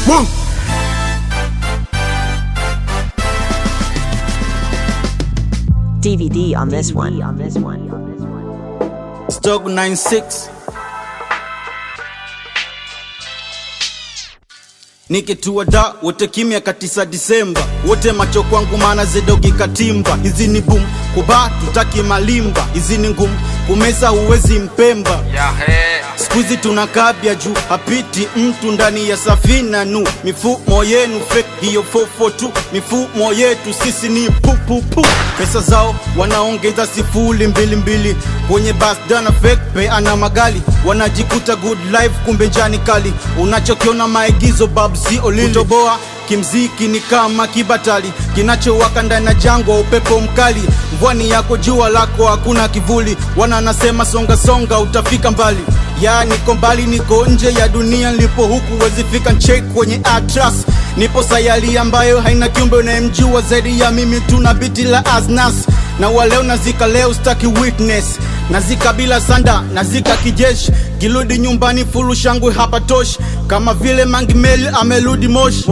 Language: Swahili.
Woo! DVD on this one. Stock 96 Nikitua da, wote kimya katisa Disemba. Wote macho kwangu maana zedogi katimba. Hizi ni boom, kuba tutaki malimba. Hizi ni ngumu, kumeza huwezi mpemba. Squeezy tunakabia juu, hapiti mtu ndani ya safina nu. Mifumo yenu fake, hiyo 442. Mifumo yetu sisi ni pu. Pesa zao wanaongeza sifuri 22. Kwenye bus dana fake pay ana magali. Wanajikuta good life kumbe njani kali. Unachokiona maigizo babu si olili. Kutoboa kimziki ni kama kibatali, kinachowaka ndani na jangwa upepo mkali. Mvwani yako jua lako hakuna kivuli. Wana nasema songa utafika mbali. Ya niko mbali, niko nje ya dunia, nilipo huku wezi fika check kwenye atlas. Nipo sayari ambayo haina kiumbe unayemjua zaidi ya mimi, tuna biti la aznas. Na waleo nazika leo staki witness. Nazika bila sanda, nazika kijeshi. Giludi nyumbani fulu shangwe hapa toshi. Kama vile Mangi Meli ameludi Moshi.